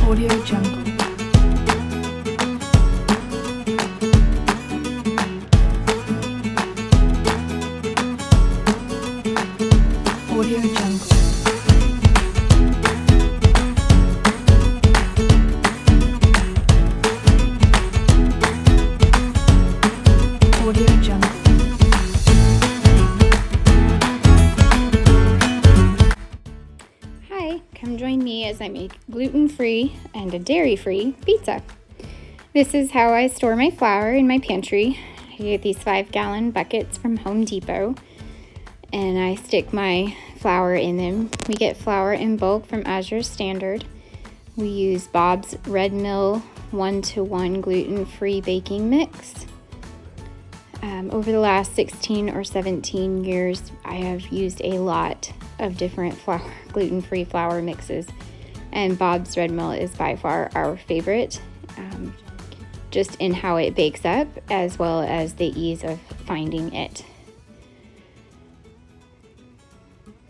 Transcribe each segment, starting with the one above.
Audio Jungle. Audio Jungle. Audio Jungle. Hi, come join me as I make gluten-free and a dairy-free pizza. This is how I store my flour in my pantry. I get these 5-gallon buckets from Home Depot and I stick my flour in them. We get flour in bulk from Azure Standard. We use Bob's Red Mill 1-to-1 gluten-free baking mix. Over the last 16 or 17 years, I have used a lot of different gluten-free flour mixes, and Bob's Red Mill is by far our favorite, just in how it bakes up as well as the ease of finding it.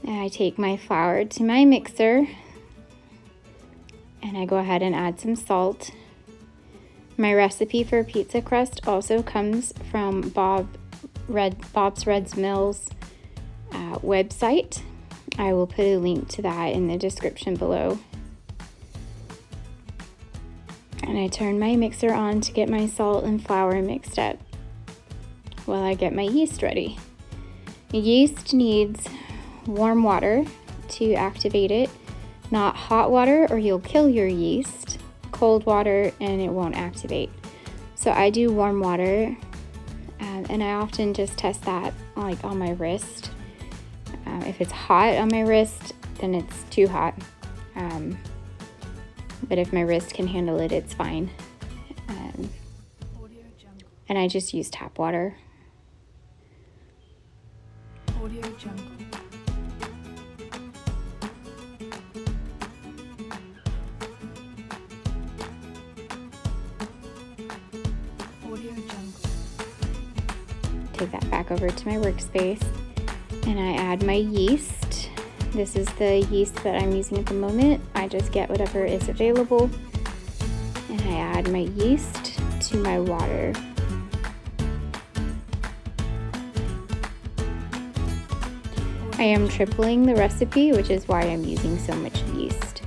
And I take my flour to my mixer and I go ahead and add some salt. My recipe for pizza crust also comes from Bob's Red Mill's website. I will put a link to that in the description below. And I turn my mixer on to get my salt and flour mixed up while I get my yeast ready. Yeast needs warm water to activate it, not hot water or you'll kill your yeast. Cold water and it won't activate. So I do warm water, and I often just test that like on my wrist. If it's hot on my wrist, then it's too hot. But if my wrist can handle it, it's fine. And I just use tap water. Audio Jungle. Audio Jungle. Take that back over to my workspace and I add my yeast. This is the yeast that I'm using at the moment. I just get whatever is available and I add my yeast to my water. I am tripling the recipe, which is why I'm using so much yeast.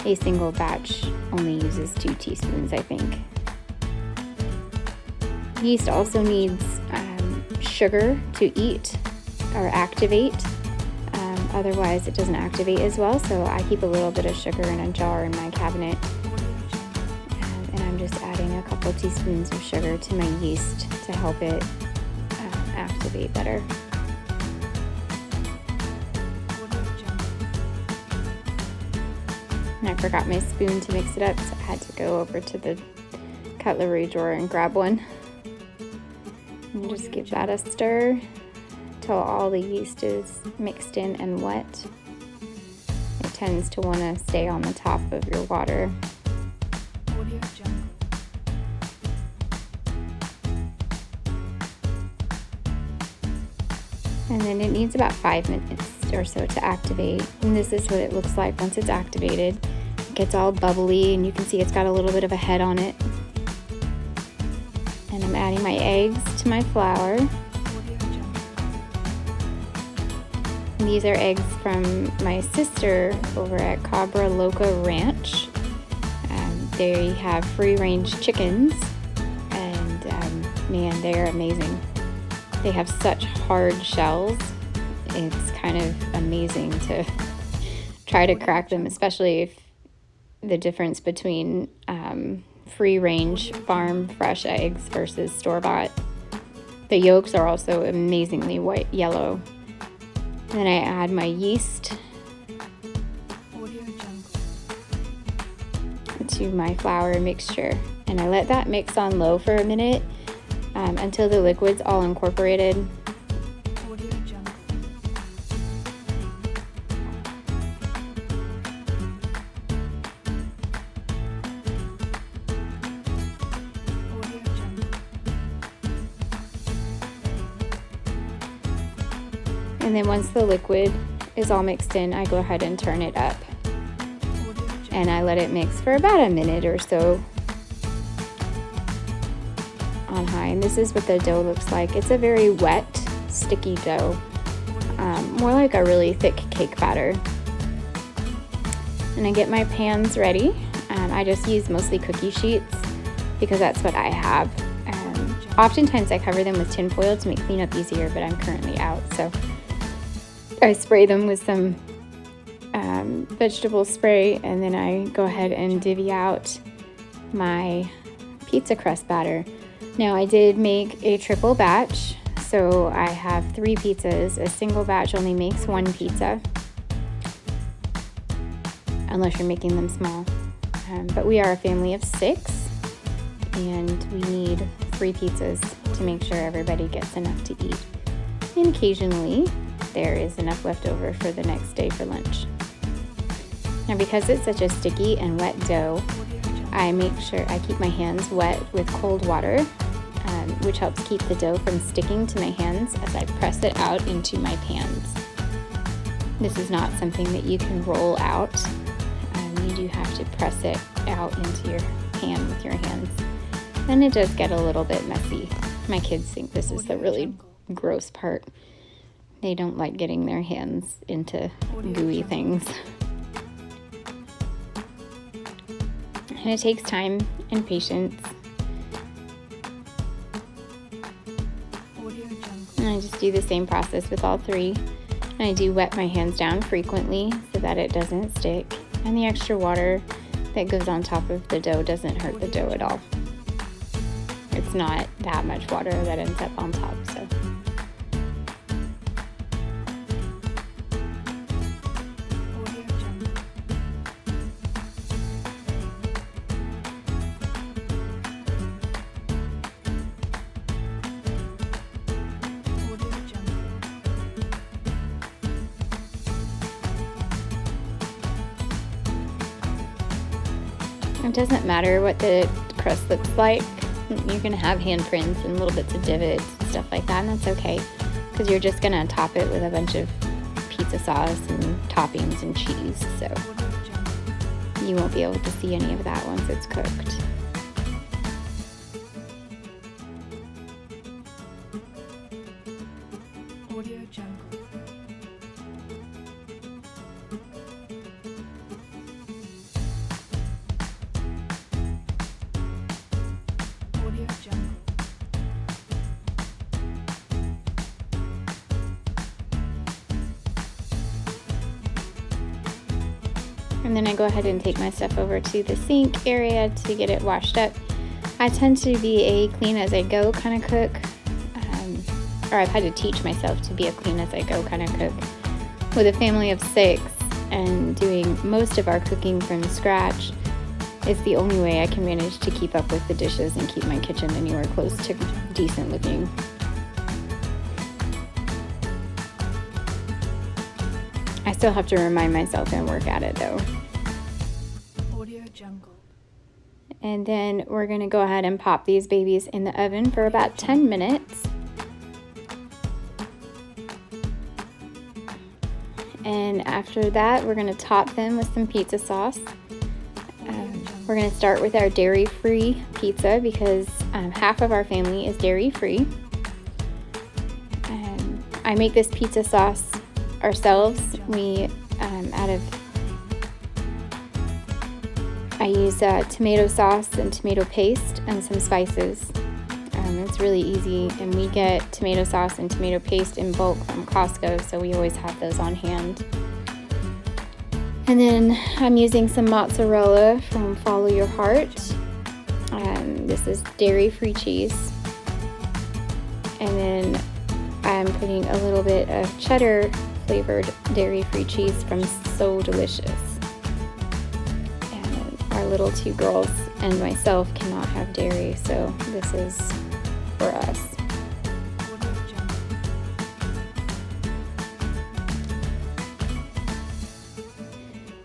A single batch only uses 2 teaspoons, I think. Yeast also needs sugar to eat or activate. Otherwise, it doesn't activate as well. So I keep a little bit of sugar in a jar in my cabinet. And I'm just adding a couple teaspoons of sugar to my yeast to help it activate better. And I forgot my spoon to mix it up, so I had to go over to the cutlery drawer and grab one. And just give that a stir until all the yeast is mixed in and wet. It tends to want to stay on the top of your water. Audio Jungle. And then it needs about 5 minutes or so to activate. And this is what it looks like once it's activated. It gets all bubbly and you can see it's got a little bit of a head on it. And I'm adding my eggs to my flour. And these are eggs from my sister over at Cabra Loca Ranch. They have free-range chickens, and man, they're amazing. They have such hard shells. It's kind of amazing to try to crack them, especially if the difference between free-range farm fresh eggs versus store-bought. The yolks are also amazingly yellow. And then I add my yeast to my flour mixture, and I let that mix on low for a minute until the liquid's all incorporated. And then once the liquid is all mixed in, I go ahead and turn it up. and I let it mix for about a minute or so on high. And this is what the dough looks like. It's a very wet, sticky dough, more like a really thick cake batter. And I get my pans ready. I just use mostly cookie sheets because that's what I have. Oftentimes I cover them with tin foil to make cleanup easier, but I'm currently out, so I spray them with some vegetable spray, and then I go ahead and divvy out my pizza crust batter. Now I did make a triple batch, so I have 3 pizzas. A single batch only makes 1 pizza, unless you're making them small. But we are a family of 6, and we need 3 pizzas to make sure everybody gets enough to eat. And occasionally there is enough left over for the next day for lunch. Now, because it's such a sticky and wet dough, I make sure I keep my hands wet with cold water, which helps keep the dough from sticking to my hands as I press it out into my pans. This is not something that you can roll out. You do have to press it out into your pan with your hands. And it does get a little bit messy. My kids think this is the really gross part. They don't like getting their hands into gooey things. And it takes time and patience. And I just do the same process with all 3. And I do wet my hands down frequently so that it doesn't stick. And the extra water that goes on top of the dough doesn't hurt the dough at all. It's not that much water that ends up on top, so. It doesn't matter what the crust looks like. You can have handprints and little bits of divots and stuff like that, and that's okay, because you're just gonna top it with a bunch of pizza sauce and toppings and cheese, so you won't be able to see any of that once it's cooked. Audio Jungle. Audio Jungle. And then I go ahead and take my stuff over to the sink area to get it washed up. I tend to be a clean as I go kind of cook, or I've had to teach myself to be a clean as I go kind of cook. With a family of 6 and doing most of our cooking from scratch, it's the only way I can manage to keep up with the dishes and keep my kitchen anywhere close to decent looking. I still have to remind myself and work at it though. Audio Jungle. And then we're gonna go ahead and pop these babies in the oven for about 10 minutes. And after that, we're gonna top them with some pizza sauce. We're gonna start with our dairy-free pizza because half of our family is dairy-free. I make this pizza sauce ourselves. I use tomato sauce and tomato paste and some spices. It's really easy, and we get tomato sauce and tomato paste in bulk from Costco, so we always have those on hand. And then I'm using some mozzarella from Follow Your Heart. This is dairy-free cheese. And then I'm putting a little bit of cheddar flavored dairy-free cheese from So Delicious. And our little 2 girls and myself cannot have dairy, so this is for us. Audio Jungle.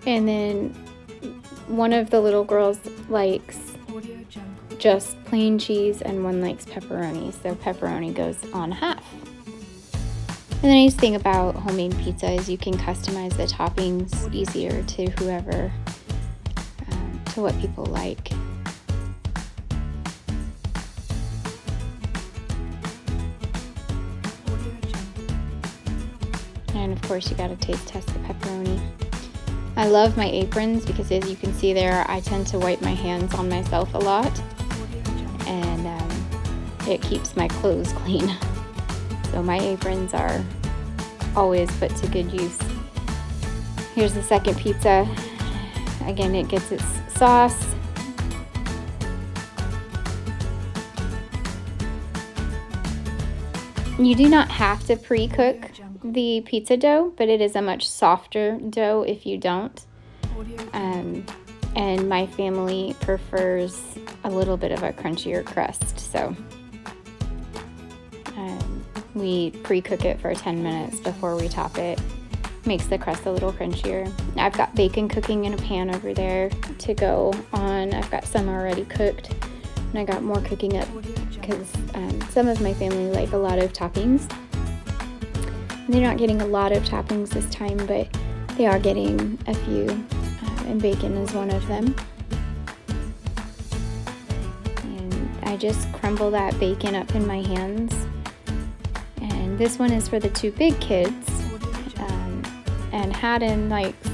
And then one of the little girls likes Audio Jungle. just plain cheese and one likes pepperoni, so pepperoni goes on half. And the nice thing about homemade pizza is you can customize the toppings easier to whoever to what people like. Audio Jungle. And of course, you gotta taste test the pepperoni. I love my aprons because, as you can see there, I tend to wipe my hands on myself a lot, Audio Jungle. and it keeps my clothes clean. So my aprons are always put to good use. Here's the second pizza. Again, it gets its sauce. You do not have to pre-cook the pizza dough, but it is a much softer dough if you don't. Audio Jungle. And my family prefers a little bit of a crunchier crust, so we pre-cook it for 10 minutes before we top it. Makes the crust a little crunchier. I've got bacon cooking in a pan over there to go on. I've got some already cooked, and I got more cooking up Audio Jungle. because some of my family like a lot of toppings. They're not getting a lot of toppings this time, but they are getting a few, and bacon is one of them. And I just crumble that bacon up in my hands. And this one is for the two big kids. And Haddon likes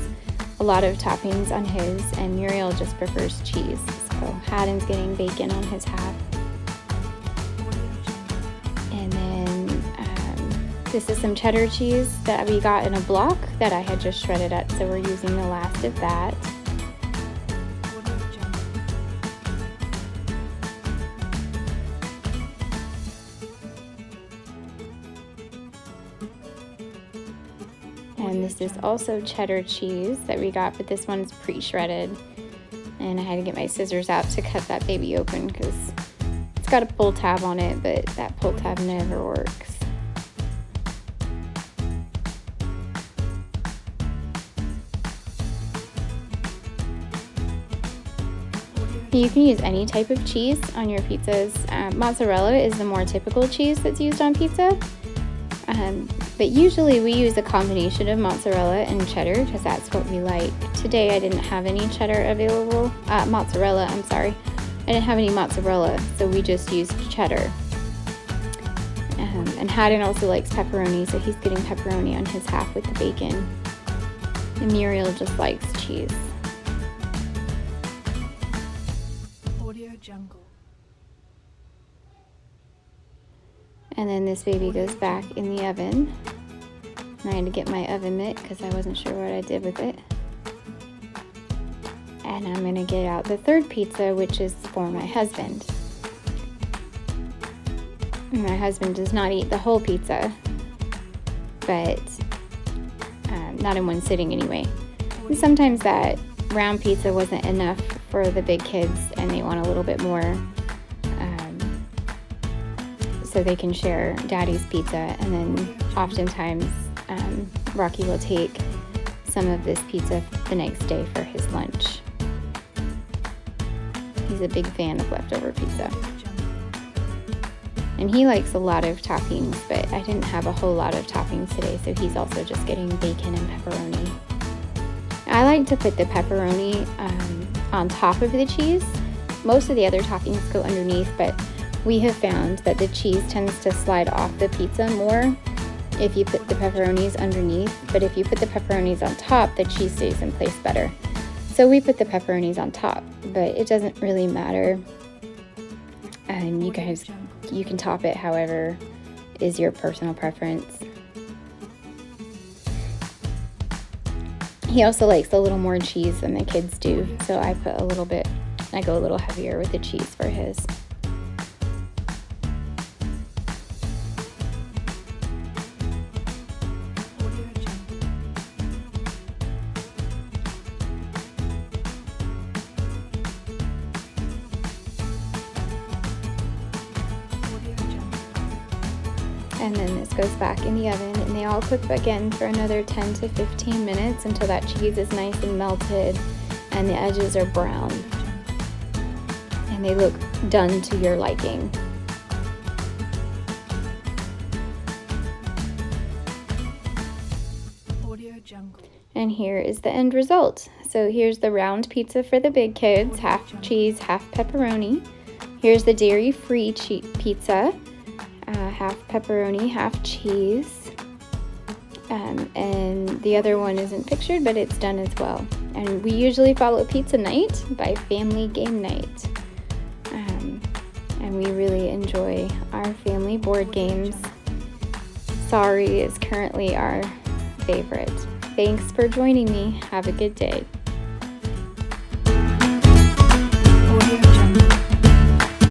a lot of toppings on his, and Muriel just prefers cheese. So Haddon's getting bacon on his half. And then this is some cheddar cheese that we got in a block that I had just shredded up, so we're using the last of that. Audio Jungle. And this is also cheddar cheese that we got, but this one's pre-shredded. And I had to get my scissors out to cut that baby open because it's got a pull tab on it, but that pull tab never works. You can use any type of cheese on your pizzas. Mozzarella is the more typical cheese that's used on pizza. But usually we use a combination of mozzarella and cheddar because that's what we like. Today I didn't have any cheddar available. Mozzarella, I'm sorry. I didn't have any mozzarella, so we just used cheddar. And Haddon also likes pepperoni, so he's getting pepperoni on his half with the bacon. And Muriel just likes cheese. Audio Jungle. And then this baby goes back in the oven. And I had to get my oven mitt because I wasn't sure what I did with it. And I'm going to get out the third pizza, which is for my husband. My husband does not eat the whole pizza, but not in one sitting anyway. And sometimes that round pizza wasn't enough for the big kids and they want a little bit more, so they can share Daddy's pizza. And then oftentimes Rocky will take some of this pizza the next day for his lunch. He's a big fan of leftover pizza. And he likes a lot of toppings, but I didn't have a whole lot of toppings today, so he's also just getting bacon and pepperoni. I like to put the pepperoni on top of the cheese. Most of the other toppings go underneath, but we have found that the cheese tends to slide off the pizza more if you put the pepperonis underneath, but if you put the pepperonis on top, the cheese stays in place better. So we put the pepperonis on top, but it doesn't really matter. You guys, you can top it however is your personal preference. He also likes a little more cheese than the kids do, so I go a little heavier with the cheese for his. And then this goes back in the oven, and they all cook again for another 10 to 15 minutes until that cheese is nice and melted and the edges are brown and they look done to your liking. Audio Jungle. And here is the end result. So here's the round pizza for the big kids, half cheese, half pepperoni. Here's the dairy-free pizza, half pepperoni, half cheese. And the other one isn't pictured, but it's done as well. And we usually follow Pizza Night by Family Game Night. And we really enjoy our family board games. Sorry is currently our favorite. Thanks for joining me. Have a good day. Audio Jungle.